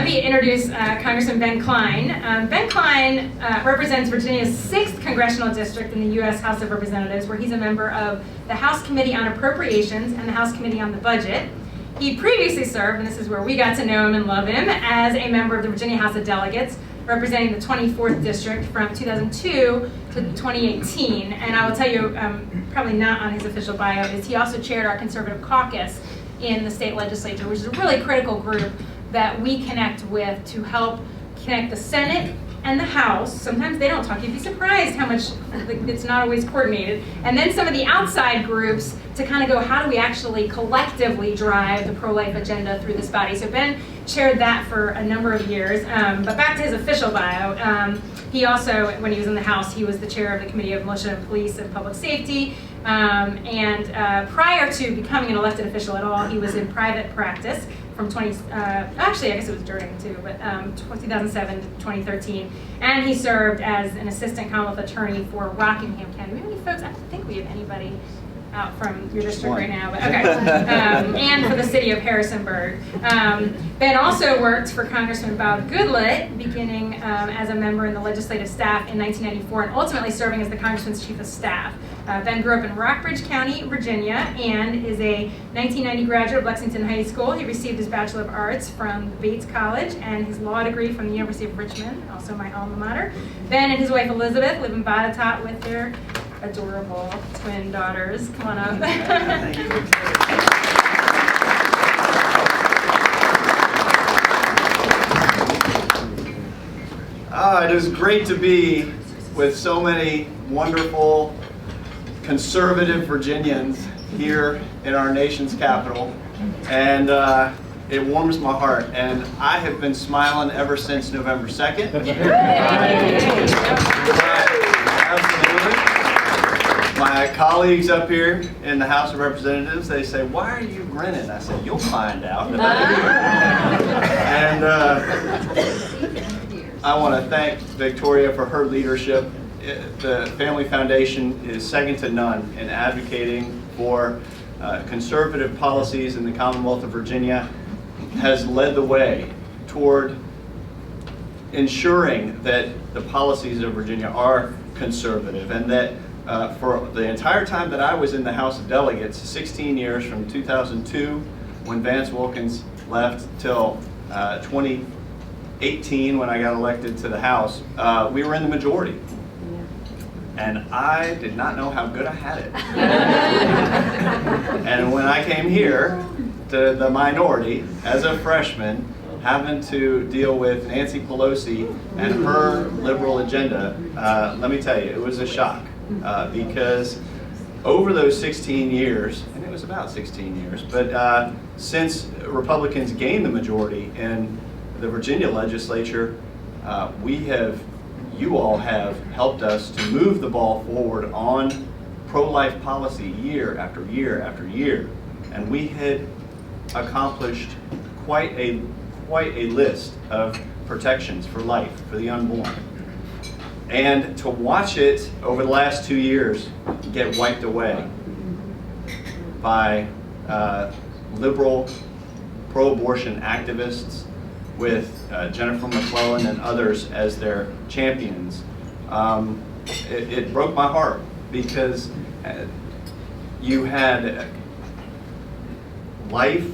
let me introduce Congressman Ben Klein. Ben Klein represents Virginia's 6th Congressional District in the U.S. House of Representatives, where he's a member of the House Committee on Appropriations and the House Committee on the Budget. He previously served, and this is where we got to know him and love him, as a member of the Virginia House of Delegates, representing the 24th District from 2002 to 2018. And I will tell you, probably not on his official bio, is he also chaired our Conservative Caucus in the state legislature, which is a really critical group that we connect with to help connect the Senate and the House. Sometimes they don't talk. You'd be surprised how much it's not always coordinated. And then some of the outside groups to kind of go, how do we actually collectively drive the pro-life agenda through this body? So Ben chaired that for a number of years. But back to his official bio, he also, when he was in the House, he was the chair of the Committee of Militia and Police and Public Safety. Prior to becoming an elected official at all, he was in private practice from actually I guess it was during too, but 2007 to 2013, and he served as an assistant Commonwealth attorney for Rockingham County. Do we have any folks? I don't think we have anybody out from your district right now, but okay. And for the city of Harrisonburg. Ben also worked for Congressman Bob Goodlatte, beginning as a member in the legislative staff in 1994, and ultimately serving as the Congressman's chief of staff. Ben grew up in Rockbridge County, Virginia, and is a 1990 graduate of Lexington High School. He received his Bachelor of Arts from Bates College and his law degree from the University of Richmond, also my alma mater. Ben and his wife Elizabeth live in Botetourt with their adorable twin daughters. Come on up. Thank you. It is great to be with so many wonderful conservative Virginians here in our nation's capital, and it warms my heart, and I have been smiling ever since November 2nd. Absolutely. My colleagues up here in the House of Representatives, they say, "Why are you grinning?" I said, "You'll find out." And I want to thank Victoria for her leadership. The Family Foundation is second to none in advocating for conservative policies in the Commonwealth of Virginia, has led the way toward ensuring that the policies of Virginia are conservative, and that for the entire time that I was in the House of Delegates, 16 years from 2002 when Vance Wilkins left till 2018 when I got elected to the House, we were in the majority. And I did not know how good I had it. And when I came here to the minority as a freshman, having to deal with Nancy Pelosi and her liberal agenda, let me tell you, it was a shock. Because over those 16 years, and it was about 16 years, but since Republicans gained the majority in the Virginia legislature, you all have helped us to move the ball forward on pro-life policy year after year after year. And we had accomplished quite a list of protections for life, for the unborn. And to watch it over the last 2 years get wiped away by liberal pro-abortion activists with Jennifer McClellan and others as their champions, it broke my heart, because you had life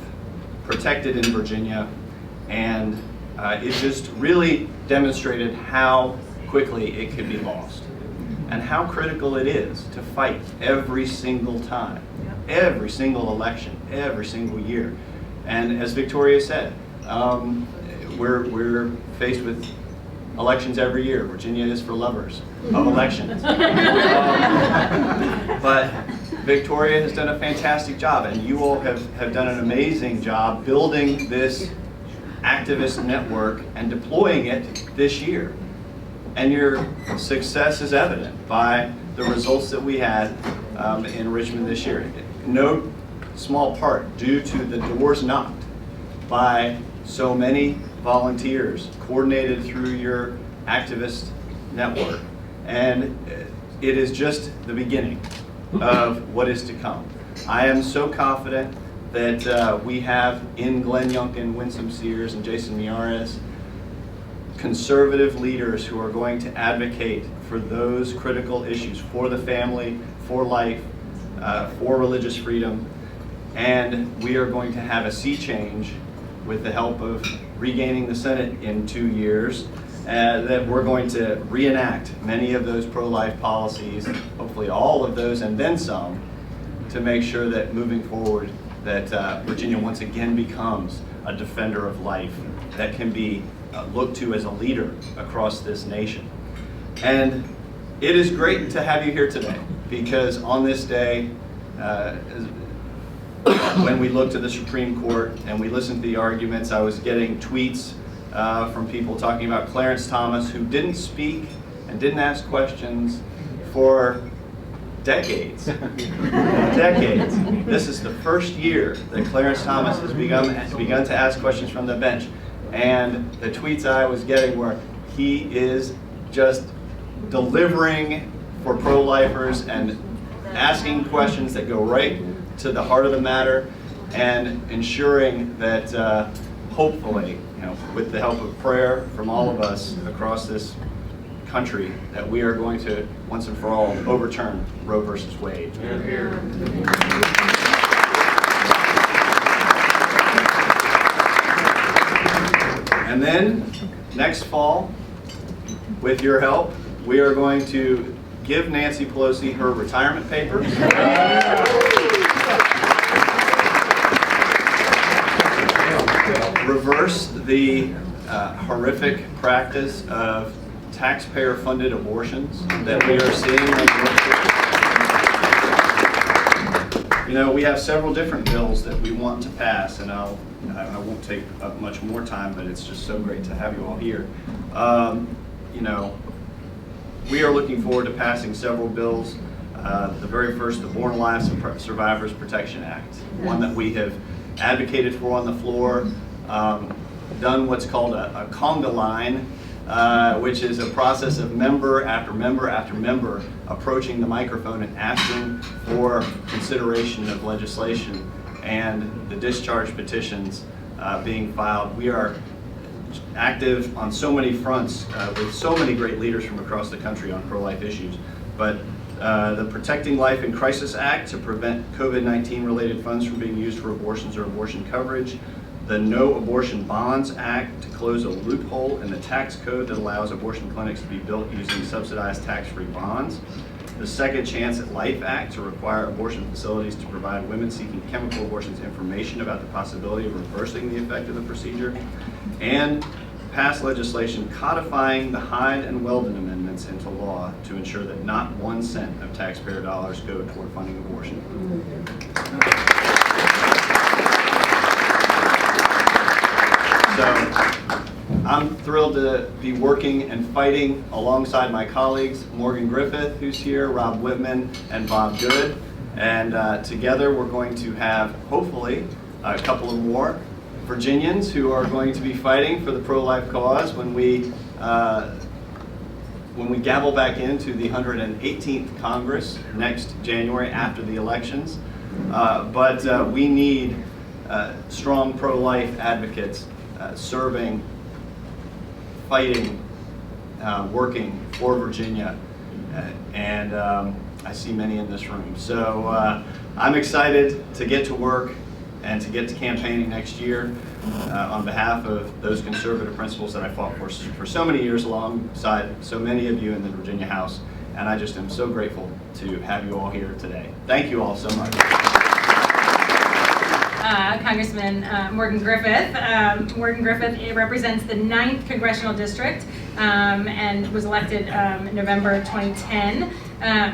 protected in Virginia, and it just really demonstrated how quickly it could be lost, and how critical it is to fight every single time, every single election, every single year. And as Victoria said, we're faced with elections every year. Virginia is for lovers of elections. But Victoria has done a fantastic job, and you all have done an amazing job building this activist network and deploying it this year. And your success is evident by the results that we had in Richmond this year. No small part due to the doors knocked by so many volunteers, coordinated through your activist network. And it is just the beginning of what is to come. I am so confident that we have in Glenn Youngkin, Winsome Sears, and Jason Miyares, conservative leaders who are going to advocate for those critical issues, for the family, for life, for religious freedom. And we are going to have a sea change with the help of regaining the Senate in 2 years, that we're going to reenact many of those pro-life policies, hopefully all of those and then some, to make sure that moving forward that Virginia once again becomes a defender of life that can be looked to as a leader across this nation. And it is great to have you here today, because on this day, when we looked to the Supreme Court and we listened to the arguments, I was getting tweets from people talking about Clarence Thomas, who didn't speak and didn't ask questions for decades. Decades. This is the first year that Clarence Thomas has begun to ask questions from the bench. And the tweets I was getting were, he is just delivering for pro-lifers and asking questions that go right to the heart of the matter, and ensuring that hopefully, with the help of prayer from all of us across this country, that we are going to once and for all overturn Roe versus Wade. And then next fall, with your help, we are going to give Nancy Pelosi her retirement papers. Reverse the horrific practice of taxpayer-funded abortions that we are seeing. We have several different bills that we want to pass, and I won't take up much more time, but it's just so great to have you all here. We are looking forward to passing several bills. The very first, the Born Alive Survivors Protection Act, one that we have advocated for on the floor, done what's called a conga line, which is a process of member after member after member approaching the microphone and asking for consideration of legislation, and the discharge petitions being filed. We are active on so many fronts with so many great leaders from across the country on pro-life issues. But the Protecting Life in Crisis Act to prevent COVID-19 related funds from being used for abortions or abortion coverage, the No Abortion Bonds Act to close a loophole in the tax code that allows abortion clinics to be built using subsidized tax-free bonds, the Second Chance at Life Act to require abortion facilities to provide women seeking chemical abortions information about the possibility of reversing the effect of the procedure, and pass legislation codifying the Hyde and Weldon amendments into law to ensure that not 1 cent of taxpayer dollars go toward funding abortion. So I'm thrilled to be working and fighting alongside my colleagues, Morgan Griffith, who's here, Rob Whitman, and Bob Good. And together we're going to have, hopefully, a couple of more Virginians who are going to be fighting for the pro-life cause when we gavel back into the 118th Congress next January after the elections. But we need strong pro-life advocates serving, fighting, working for Virginia, and I see many in this room. So I'm excited to get to work and to get to campaigning next year on behalf of those conservative principles that I fought for so many years alongside so many of you in the Virginia House. And I just am so grateful to have you all here today. Thank you all so much. Congressman Morgan Griffith. Morgan Griffith represents the 9th Congressional District and was elected November 2010.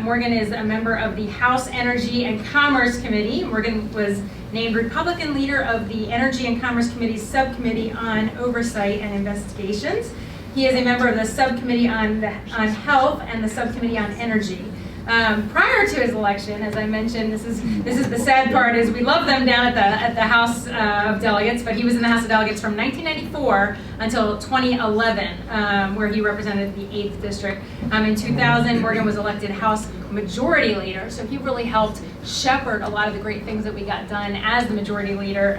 Morgan is a member of the House Energy and Commerce Committee. Morgan was named Republican leader of the Energy and Commerce Committee's Subcommittee on Oversight and Investigations. He is a member of the Subcommittee on Health and the Subcommittee on Energy. Prior to his election, as I mentioned, this is the sad part, is we love them down at the House of Delegates, but he was in the House of Delegates from 1994 until 2011, where he represented the 8th District. In 2000, Morgan was elected House Majority Leader, so he really helped shepherd a lot of the great things that we got done as the Majority Leader.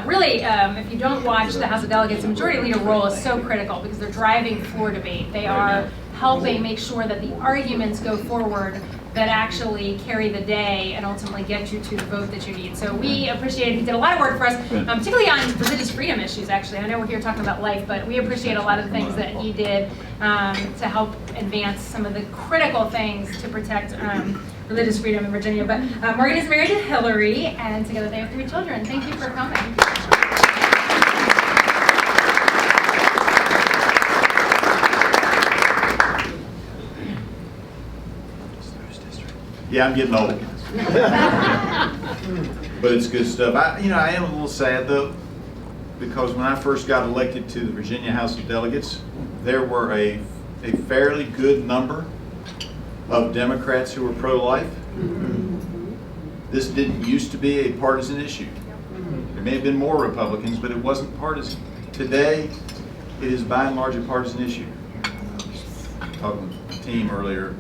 Really, if you don't watch the House of Delegates, the Majority Leader role is so critical because they're driving floor debate. They are helping make sure that the arguments go forward that actually carry the day and ultimately get you to the vote that you need. So we appreciate it. He did a lot of work for us, particularly on religious freedom issues, actually. I know we're here talking about life, but we appreciate a lot of the things that he did to help advance some of the critical things to protect religious freedom in Virginia. But Morgan is married to Hillary, and together they have 3 children. Thank you for coming. Yeah, I'm getting old. But it's good stuff. I am a little sad though, because when I first got elected to the Virginia House of Delegates, there were a fairly good number of Democrats who were pro-life. This didn't used to be a partisan issue. There may have been more Republicans, but it wasn't partisan. Today, it is by and large a partisan issue. I was talking with the team earlier.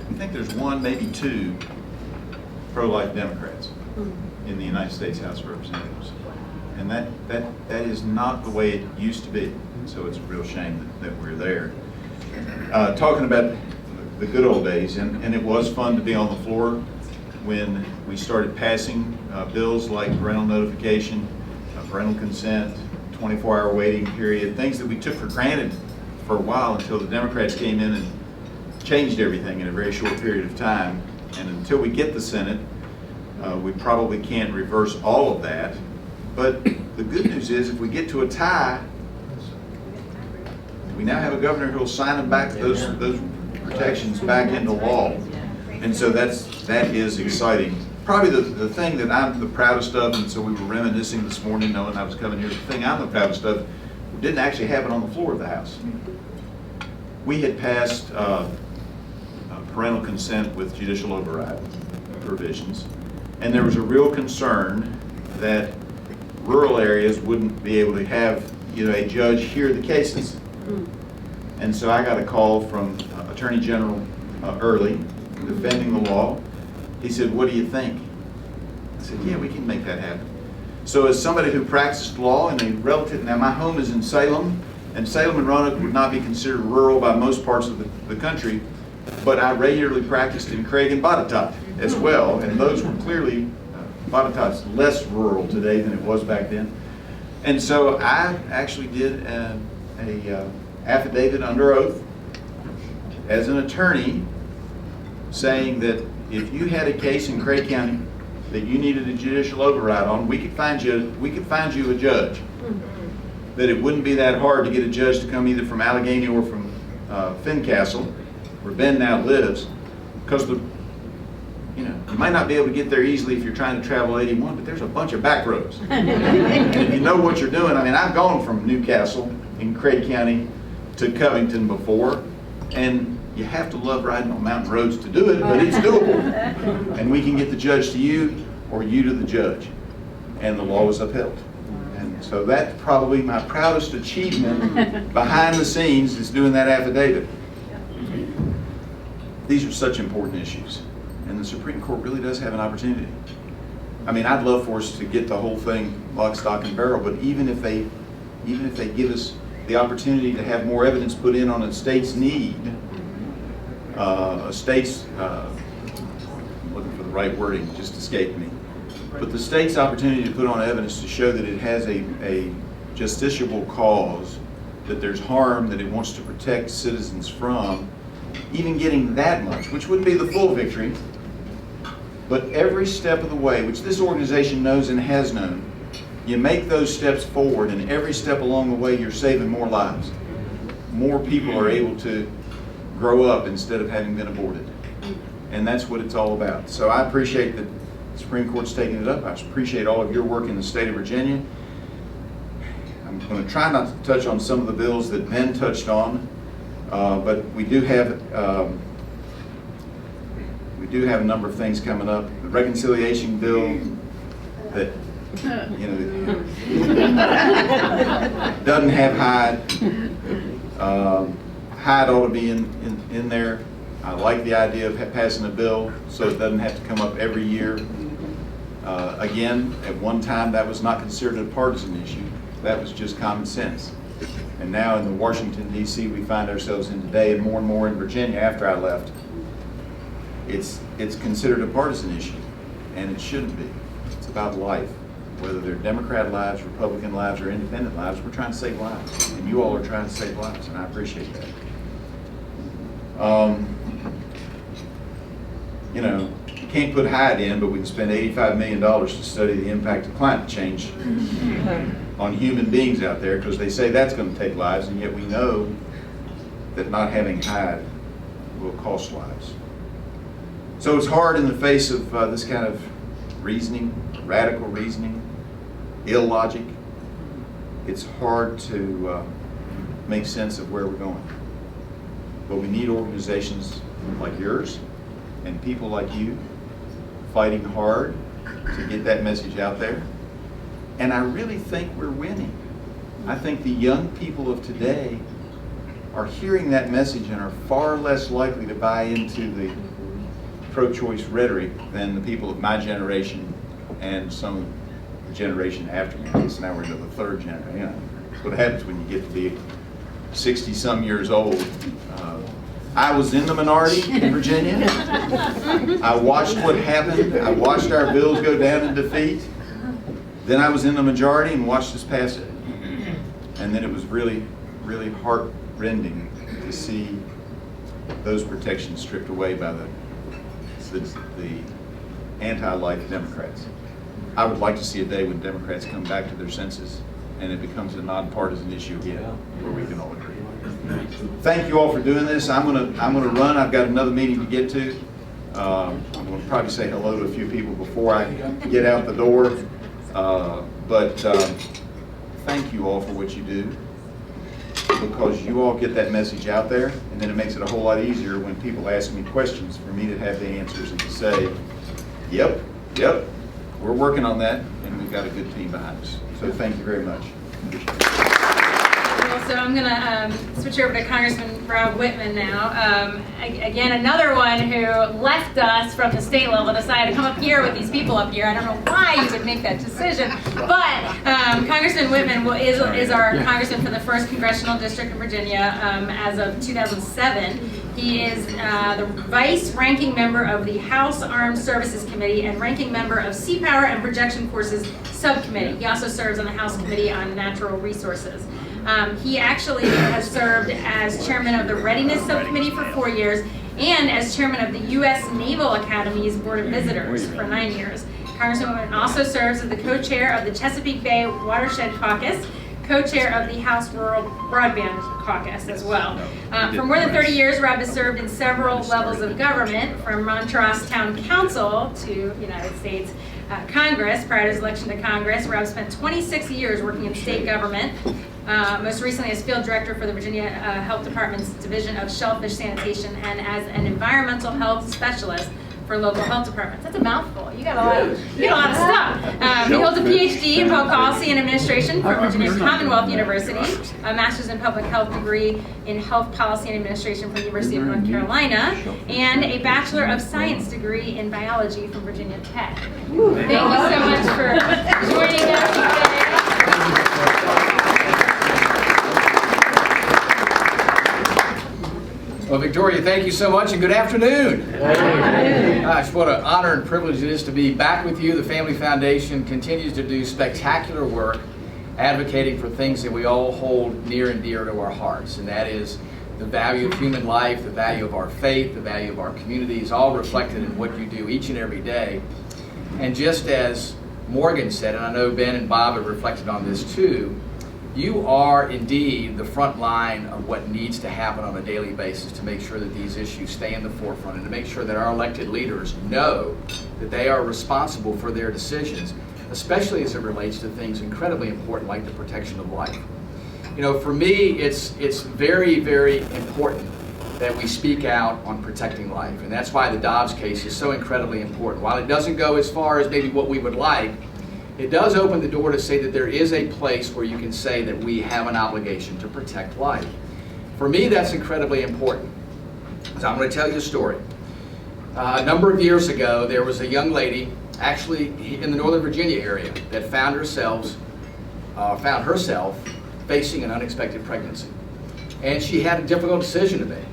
I think there's 1, maybe 2 pro-life Democrats in the United States House of Representatives. And that is not the way it used to be. So it's a real shame that we're there. Talking about the good old days, and it was fun to be on the floor when we started passing bills like parental notification, parental consent, 24-hour waiting period, things that we took for granted for a while until the Democrats came in and changed everything in a very short period of time. And until we get the Senate, we probably can't reverse all of that. But the good news is, if we get to a tie, we now have a governor who will sign them back, those protections back into law. And so that is exciting. Probably the thing that I'm the proudest of, and so we were reminiscing this morning knowing I was coming here, the thing I'm the proudest of didn't actually happen on the floor of the House. We had passed parental consent with judicial override provisions, and there was a real concern that rural areas wouldn't be able to have a judge hear the cases. And so I got a call from Attorney General Early defending the law. He said, "What do you think?" I said, "Yeah, we can make that happen." So as somebody who practiced law in a relative, now my home is in Salem, and Salem and Roanoke would not be considered rural by most parts of the country, but I regularly practiced in Craig and Botetourt as well, and those were clearly, Botetourt's less rural today than it was back then. And so I actually did a affidavit under oath as an attorney saying that if you had a case in Craig County that you needed a judicial override on, we could find you a judge. That it wouldn't be that hard to get a judge to come either from Allegheny or from Fincastle, where Ben now lives, because you might not be able to get there easily if you're trying to travel 81, but there's a bunch of back roads. And if you know what you're doing, I mean, I've gone from Newcastle in Craig County to Covington before, and you have to love riding on mountain roads to do it, but it's doable. And we can get the judge to you, or you to the judge, and the law is upheld. And so that's probably my proudest achievement behind the scenes, is doing that affidavit. These are such important issues, and the Supreme Court really does have an opportunity. I mean, I'd love for us to get the whole thing lock, stock, and barrel, but even if they give us the opportunity to have more evidence put in on a state's need, I'm looking for the right wording, it just escaped me, but the state's opportunity to put on evidence to show that it has a justiciable cause, that there's harm that it wants to protect citizens from, even getting that much, which wouldn't be the full victory, but every step of the way, which this organization knows and has known, you make those steps forward, and every step along the way you're saving more lives. More people are able to grow up instead of having been aborted. And that's what it's all about. So I appreciate that the Supreme Court's taking it up. I appreciate all of your work in the state of Virginia. I'm going to try not to touch on some of the bills that Ben touched on. But we do have a number of things coming up. The reconciliation bill that doesn't have Hyde. Hyde ought to be in there. I like the idea of passing a bill so it doesn't have to come up every year. Again, at one time that was not considered a partisan issue. That was just common sense. And now in the Washington, D.C. we find ourselves in today, and more in Virginia after I left, it's considered a partisan issue, and it shouldn't be. It's about life. Whether they're Democrat lives, Republican lives, or independent lives, we're trying to save lives. And you all are trying to save lives, and I appreciate that. You can't put Hyde in, but we can spend $85 million to study the impact of climate change on human beings out there, because they say that's going to take lives, and yet we know that not having Hyde will cost lives. So it's hard in the face of this kind of reasoning, radical reasoning, illogic. It's hard to make sense of where we're going. But we need organizations like yours and people like you fighting hard to get that message out there. And I really think we're winning. I think the young people of today are hearing that message and are far less likely to buy into the pro-choice rhetoric than the people of my generation and some of the generation after me. So now we're into the third generation. That's what happens when you get to be 60-some years old. I was in the minority in Virginia. I watched what happened. I watched our bills go down in defeat. Then I was in the majority and watched us pass it. And then it was really, really heart-rending to see those protections stripped away by the anti-life Democrats. I would like to see a day when Democrats come back to their senses and it becomes a nonpartisan issue again where we can all agree. Thank you all for doing this. I'm gonna run. I've got another meeting to get to. I'm going to probably say hello to a few people before I get out the door. But thank you all for what you do, because you all get that message out there, and then it makes it a whole lot easier when people ask me questions for me to have the answers and to say, yep, we're working on that, and we've got a good team behind us. So thank you very much. So I'm going to switch over to Congressman Rob Whitman now. Again, another one who left us from the state level, decided to come up here with these people up here. I don't know why you would make that decision, but Congressman Whitman is our congressman for the 1st Congressional District of Virginia as of 2007. He is the vice-ranking member of the House Armed Services Committee and ranking member of Sea Power and Projection Forces Subcommittee. He also serves on the House Committee on Natural Resources. He actually has served as chairman of the Readiness Subcommittee for 4 years and as chairman of the U.S. Naval Academy's Board of Visitors for 9 years. Congressman Whitman also serves as the co-chair of the Chesapeake Bay Watershed Caucus, co-chair of the House Rural Broadband Caucus as well. For more than 30 years, Rob has served in several levels of government, from Montrose Town Council to United States Congress. Prior to his election to Congress, Rob spent 26 years working in state government, most recently as field director for the Virginia Health Department's Division of Shellfish Sanitation and as an environmental health specialist for local health departments. That's a mouthful. You got a lot of stuff. He holds a PhD in public policy and administration from Virginia Commonwealth University, a master's in public health degree in health policy and administration from the University of North Carolina, and a Bachelor of Science degree in biology from Virginia Tech. Thank you so much for joining us today. Well, Victoria, thank you so much, and good afternoon. Gosh, what an honor and privilege it is to be back with you. The Family Foundation continues to do spectacular work advocating for things that we all hold near and dear to our hearts, and that is the value of human life, the value of our faith, the value of our communities, all reflected in what you do each and every day. And just as Morgan said, and I know Ben and Bob have reflected on this too, you are indeed the front line of what needs to happen on a daily basis to make sure that these issues stay in the forefront and to make sure that our elected leaders know that they are responsible for their decisions, especially as it relates to things incredibly important like the protection of life. For me, it's very, very important that we speak out on protecting life. And that's why the Dobbs case is so incredibly important. While it doesn't go as far as maybe what we would like, it does open the door to say that there is a place where you can say that we have an obligation to protect life. For me, that's incredibly important. So I'm going to tell you a story. A number of years ago, there was a young lady, actually in the Northern Virginia area, that found herself facing an unexpected pregnancy. And she had a difficult decision to make.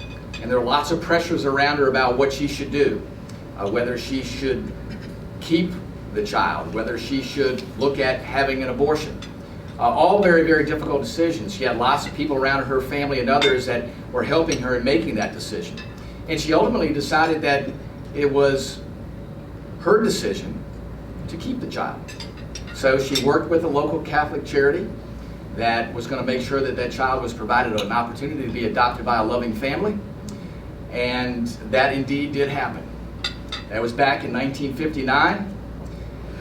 And there were lots of pressures around her about what she should do, whether she should keep the child, whether she should look at having an abortion. All very, very difficult decisions. She had lots of people around her family and others that were helping her in making that decision. And she ultimately decided that it was her decision to keep the child. So she worked with a local Catholic charity that was going to make sure that that child was provided an opportunity to be adopted by a loving family. And that indeed did happen. That was back in 1959.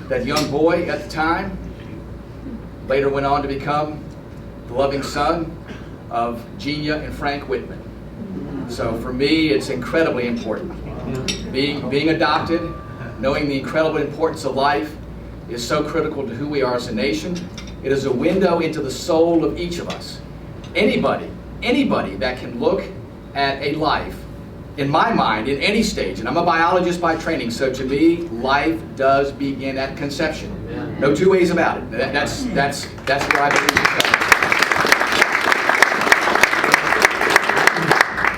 That young boy at the time later went on to become the loving son of Genia and Frank Whitman. So for me, it's incredibly important. Being adopted, knowing the incredible importance of life is so critical to who we are as a nation. It is a window into the soul of each of us. Anybody that can look at a life, in my mind, in any stage, and I'm a biologist by training, so to me, life does begin at conception. No two ways about it. That's where I believe it.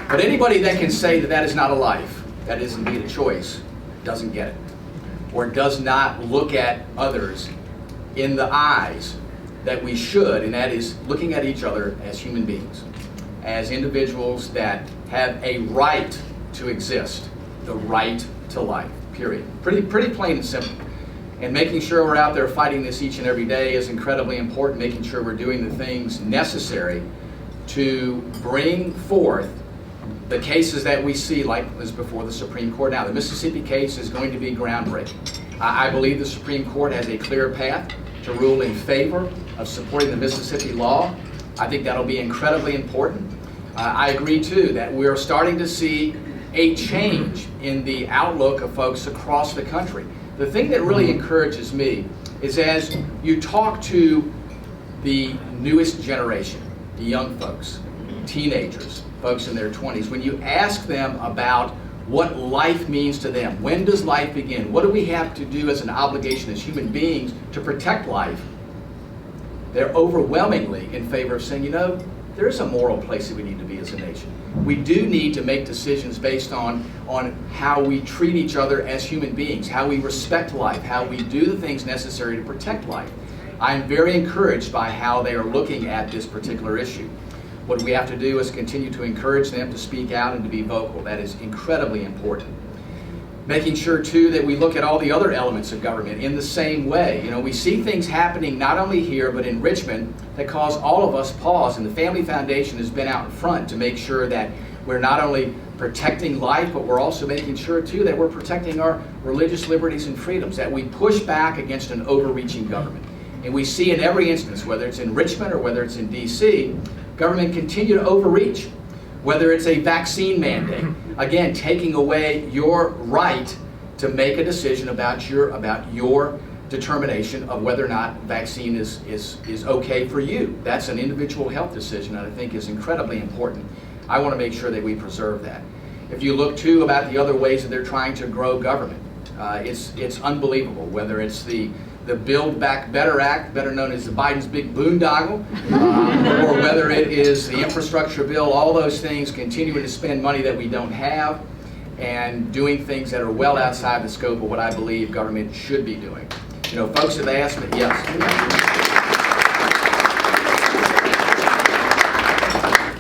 But anybody that can say that that is not a life, that is indeed a choice, doesn't get it. Or does not look at others in the eyes that we should, and that is looking at each other as human beings, as individuals that have a right to exist, the right to life, period. Pretty plain and simple. And making sure we're out there fighting this each and every day is incredibly important, making sure we're doing the things necessary to bring forth the cases that we see, like was before the Supreme Court. Now, the Mississippi case is going to be groundbreaking. I believe the Supreme Court has a clear path to rule in favor of supporting the Mississippi law. I think that'll be incredibly important. I agree, too, that we're starting to see a change in the outlook of folks across the country. The thing that really encourages me is as you talk to the newest generation, the young folks, teenagers, folks in their 20s, when you ask them about what life means to them, when does life begin, what do we have to do as an obligation as human beings to protect life, they're overwhelmingly in favor of saying, there's a moral place that we need to be as a nation. We do need to make decisions based on how we treat each other as human beings, how we respect life, how we do the things necessary to protect life. I'm very encouraged by how they are looking at this particular issue. What we have to do is continue to encourage them to speak out and to be vocal. That is incredibly important. Making sure, too, that we look at all the other elements of government in the same way. We see things happening not only here, but in Richmond that cause all of us pause. And the Family Foundation has been out in front to make sure that we're not only protecting life, but we're also making sure, too, that we're protecting our religious liberties and freedoms, that we push back against an overreaching government. And we see in every instance, whether it's in Richmond or whether it's in D.C., government continue to overreach. Whether it's a vaccine mandate, again, taking away your right to make a decision about your determination of whether or not vaccine is okay for you. That's an individual health decision that I think is incredibly important. I want to make sure that we preserve that. If you look, too, about the other ways that they're trying to grow government, it's unbelievable, whether it's the Build Back Better Act, better known as the Biden's Big Boondoggle, or whether it is the infrastructure bill, all those things continuing to spend money that we don't have and doing things that are well outside the scope of what I believe government should be doing. Folks have asked me, yes.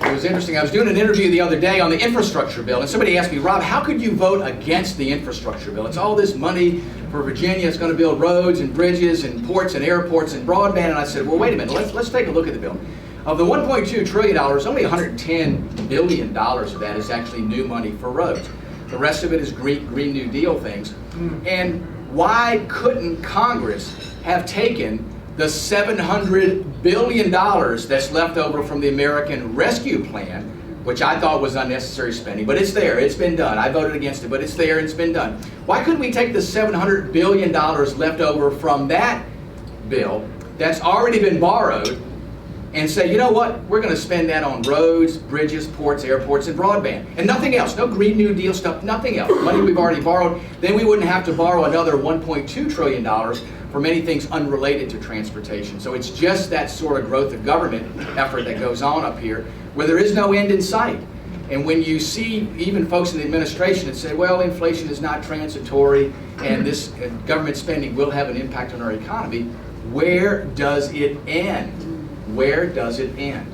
It was interesting. I was doing an interview the other day on the infrastructure bill, and somebody asked me, Rob, how could you vote against the infrastructure bill? It's all this money for Virginia. It's going to build roads and bridges and ports and airports and broadband. And I said, well, wait a minute. Let's take a look at the bill. Of the $1.2 trillion, only $110 billion of that is actually new money for roads. The rest of it is Green New Deal things. And why couldn't Congress have taken the $700 billion that's left over from the American Rescue Plan, which I thought was unnecessary spending, but it's there, it's been done. I voted against it, but it's there, it's been done. Why couldn't we take the $700 billion left over from that bill that's already been borrowed and say, you know what, we're going to spend that on roads, bridges, ports, airports, and broadband, and nothing else, no Green New Deal stuff, nothing else. Money we've already borrowed, then we wouldn't have to borrow another $1.2 trillion for many things unrelated to transportation. So it's just that sort of growth of government effort that goes on up here where there is no end in sight. And when you see even folks in the administration that say, well, inflation is not transitory and this government spending will have an impact on our economy, where does it end? Where does it end?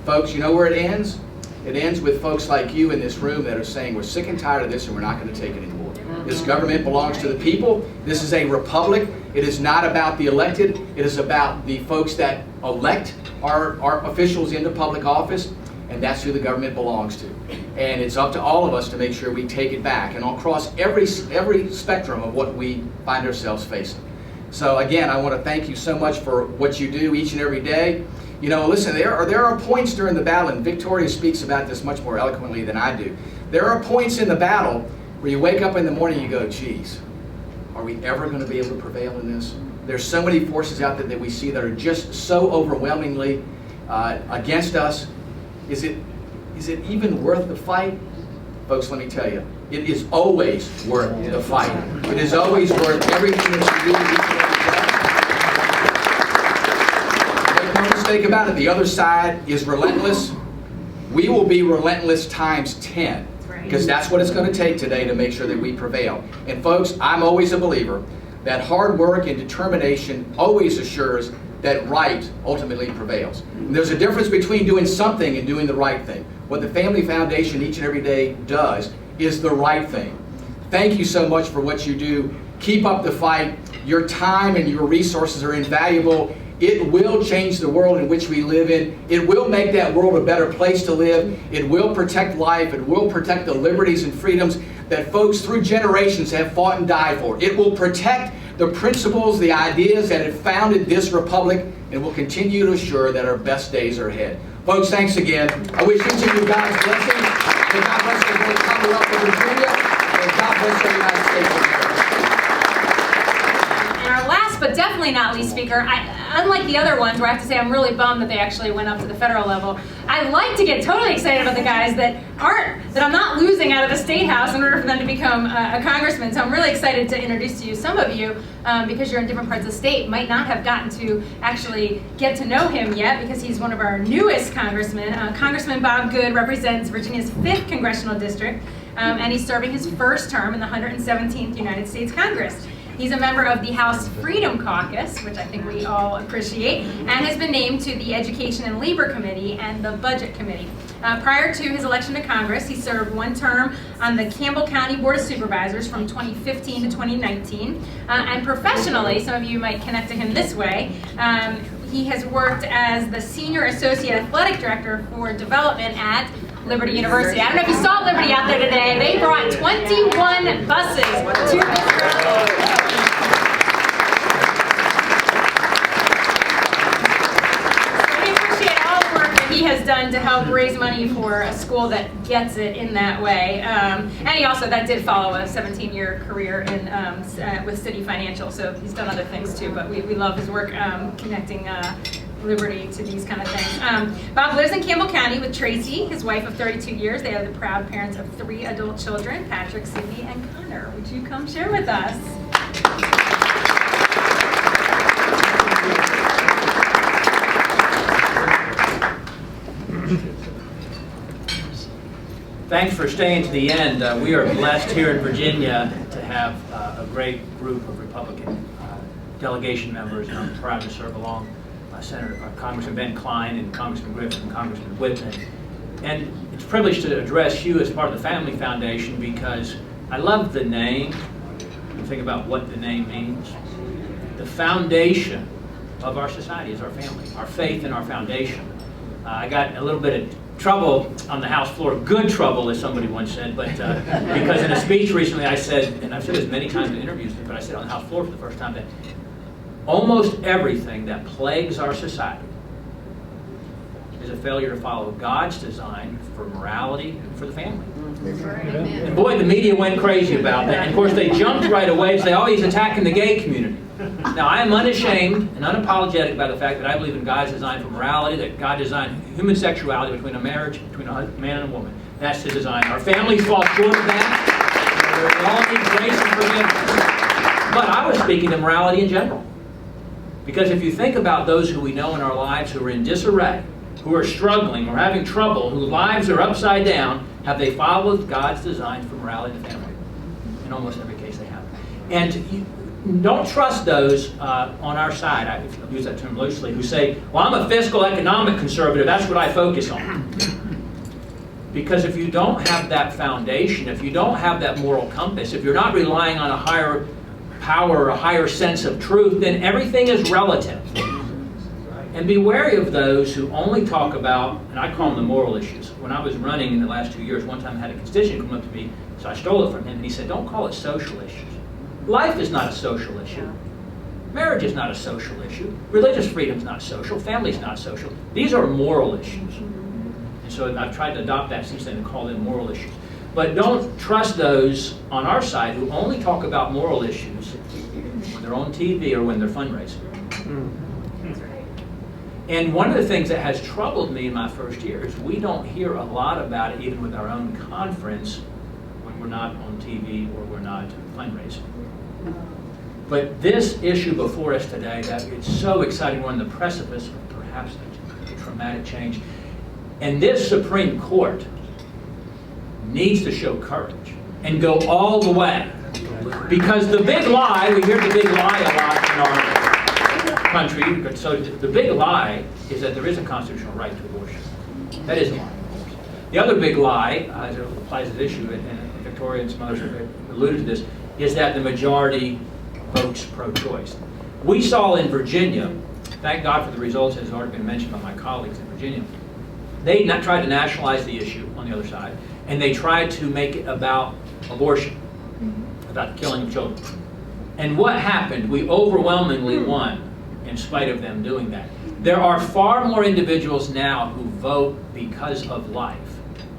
Folks, you know where it ends? It ends with folks like you in this room that are saying we're sick and tired of this and we're not going to take it anymore. This government belongs to the people. This is a republic. It is not about the elected. It is about the folks that elect our officials into public office, and that's who the government belongs to. And it's up to all of us to make sure we take it back and across every spectrum of what we find ourselves facing. So again, I want to thank you so much for what you do each and every day. You know, listen, there are points during the battle, and Victoria speaks about this much more eloquently than I do. There are points in the battle where you wake up in the morning and you go, geez, are we ever going to be able to prevail in this? There's so many forces out there that we see that are just so overwhelmingly against us. Is it even worth the fight? Folks, let me tell you, it is always worth the fight. It is always worth everything that you do. Make no mistake about it, the other side is relentless. We will be relentless times 10. Because that's what it's going to take today to make sure that we prevail. And folks, I'm always a believer that hard work and determination always assures that right ultimately prevails. And there's a difference between doing something and doing the right thing. What the Family Foundation each and every day does is the right thing. Thank you so much for what you do. Keep up the fight. Your time and your resources are invaluable. It will change the world in which we live in. It will make that world a better place to live. It will protect life. It will protect the liberties and freedoms that folks through generations have fought and died for. It will protect the principles, the ideas that have founded this republic, and will continue to assure that our best days are ahead. Folks, thanks again. I wish each of you God's blessings. May God bless the great Commonwealth of Virginia, and God bless the United States of America. But definitely not least speaker, unlike the other ones where I have to say I'm really bummed that they actually went up to the federal level, I like to get totally excited about the guys that I'm not losing out of the State House in order for them to become a congressman. So I'm really excited to introduce to you some of you, because you're in different parts of the state, might not have gotten to actually get to know him yet because he's one of our newest congressmen. Congressman Bob Good represents Virginia's 5th Congressional District, and he's serving his first term in the 117th United States Congress. He's a member of the House Freedom Caucus, which I think we all appreciate, and has been named to the Education and Labor Committee and the Budget Committee. Prior to his election to Congress, he served one term on the Campbell County Board of Supervisors from 2015 to 2019. And professionally, some of you might connect to him this way, he has worked as the Senior Associate Athletic Director for Development at Liberty University. I don't know if you saw Liberty out there today. They brought 21 buses to this rally. He has done to help raise money for a school that gets it in that way. And he also, that did follow a 17-year career in, with City Financial, so he's done other things too, but we love his work connecting Liberty to these kind of things. Bob lives in Campbell County with Tracy, his wife of 32 years. They are the proud parents of 3 adult children, Patrick, Sydney, and Connor. Would you come share with us? Thanks for staying to the end. We are blessed here in Virginia to have a great group of Republican delegation members, and I'm proud to serve along Congressman Ben Klein and Congressman Griffith and Congressman Whitman. And it's a privilege to address you as part of the Family Foundation because I love the name. You think about what the name means. The foundation of our society is our family, our faith and our foundation. I got a little bit of trouble on the House floor, good trouble as somebody once said, but because in a speech recently I said, and I've said this many times in interviews, but I said on the House floor for the first time that almost everything that plagues our society is a failure to follow God's design for morality and for the family. And boy, the media went crazy about that. And of course, they jumped right away to say, oh, he's attacking the gay community. Now, I am unashamed and unapologetic about the fact that I believe in God's design for morality, that God designed human sexuality between a marriage, between a man and a woman. That's the design. Our families fall short of that. We all need grace and forgiveness. But I was speaking to morality in general. Because if you think about those who we know in our lives who are in disarray, who are struggling or having trouble, whose lives are upside down, have they followed God's design for morality in the family? In almost every case they have. And you don't trust those on our side, I use that term loosely, who say, well, I'm a fiscal economic conservative, that's what I focus on. Because if you don't have that foundation, if you don't have that moral compass, if you're not relying on a higher power or a higher sense of truth, then everything is relative. And be wary of those who only talk about, and I call them the moral issues. When I was running in the last 2 years, one time I had a constituent come up to me, so I stole it from him, and he said, don't call it social issues. Life is not a social issue. Marriage is not a social issue. Religious freedom is not social. Family is not social. These are moral issues. And so I've tried to adopt that since then and call them moral issues. But don't trust those on our side who only talk about moral issues when they're on TV or when they're fundraising. And one of the things that has troubled me in my first year is we don't hear a lot about it even with our own conference when we're not on TV or we're not fundraising. But this issue before us today, that it's so exciting, we're on the precipice of perhaps a traumatic change. And this Supreme Court needs to show courage and go all the way. Because the big lie, we hear the big lie a lot in our country, so the big lie is that there is a constitutional right to abortion. That is a lie. The other big lie, as it applies to this issue, and Victoria and some others have alluded to this, is that the majority votes pro-choice. We saw in Virginia, thank God for the results, as has already been mentioned by my colleagues in Virginia, they tried to nationalize the issue on the other side, and they tried to make it about abortion, about the killing of children. And what happened? We overwhelmingly won in spite of them doing that. There are far more individuals now who vote because of life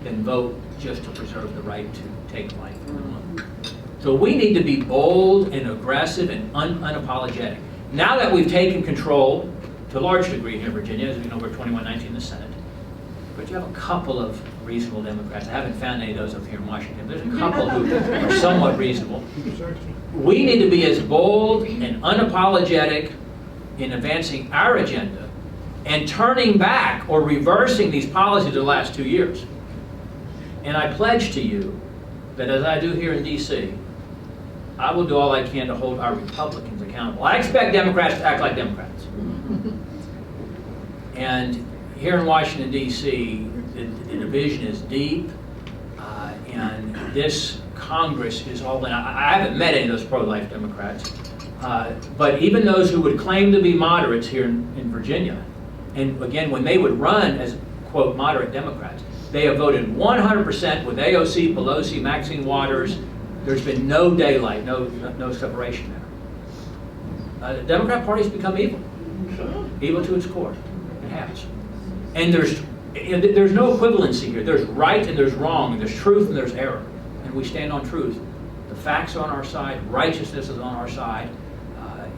than vote just to preserve the right to take life. So we need to be bold and aggressive and unapologetic. Now that we've taken control, to a large degree here in Virginia, as we know, we're 21-19 in the Senate, but you have a couple of reasonable Democrats. I haven't found any of those up here in Washington. There's a couple who are somewhat reasonable. We need to be as bold and unapologetic in advancing our agenda and turning back or reversing these policies of the last 2 years. And I pledge to you that as I do here in D.C., I will do all I can to hold our Republicans accountable. I expect Democrats to act like Democrats. And here in Washington, D.C., the division is deep, and this Congress is all in. I haven't met any of those pro-life Democrats, but even those who would claim to be moderates here in Virginia, and again, when they would run as, quote, moderate Democrats, they have voted 100% with AOC, Pelosi, Maxine Waters. There's been no daylight, no separation there. The Democrat Party's become evil. Evil to its core. It has. And there's no equivalency here. There's right and there's wrong, and there's truth and there's error. And we stand on truth. The facts are on our side, righteousness is on our side,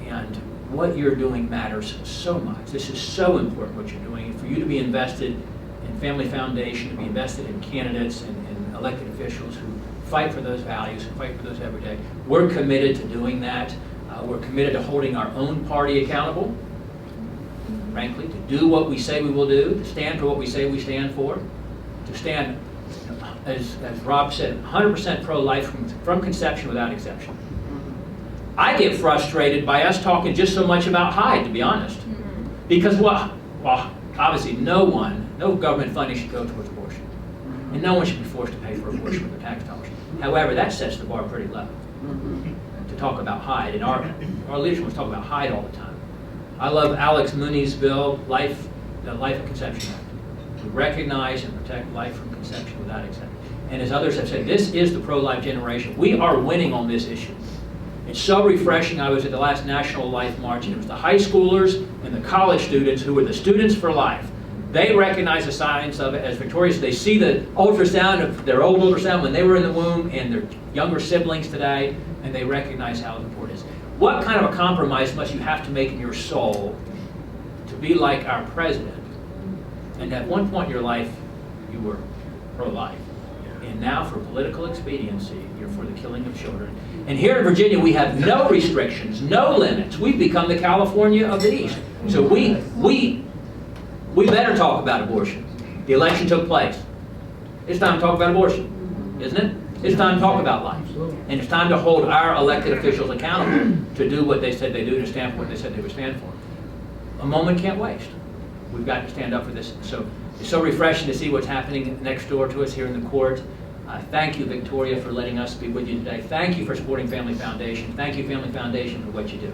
and what you're doing matters so much. This is so important what you're doing. And for you to be invested in Family Foundation, to be invested in candidates and elected officials who fight for those values, who fight for those every day. We're committed to doing that. We're committed to holding our own party accountable, frankly, to do what we say we will do, to stand for what we say we stand for, to stand, as Rob said, 100% pro-life from conception without exception. I get frustrated by us talking just so much about Hyde, to be honest. Because, well, obviously no government funding should go towards abortion. And no one should be forced to pay for abortion with their tax dollars. However, that sets the bar pretty low to talk about Hyde. And our leadership wants to talk about Hyde all the time. I love Alex Mooney's bill, the Life of Conception Act, to recognize and protect life from conception without exception. And as others have said, this is the pro-life generation. We are winning on this issue. It's so refreshing. I was at the last National Life March, and it was the high schoolers and the college students who were the students for life. They recognize the science of it as victorious. They see the ultrasound of their old ultrasound when they were in the womb and their younger siblings today, and they recognize how important it is. What kind of a compromise must you have to make in your soul to be like our president? And at one point in your life, you were pro-life. And now for political expediency, you're for the killing of children. And here in Virginia, we have no restrictions, no limits. We've become the California of the East. So we better talk about abortion. The election took place. It's time to talk about abortion, isn't it? It's time to talk about life. And it's time to hold our elected officials accountable to do what they said they do, to stand for what they said they would stand for. A moment can't waste. We've got to stand up for this. So it's so refreshing to see what's happening next door to us here in the court. Thank you, Victoria, for letting us be with you today. Thank you for supporting Family Foundation. Thank you, Family Foundation, for what you do.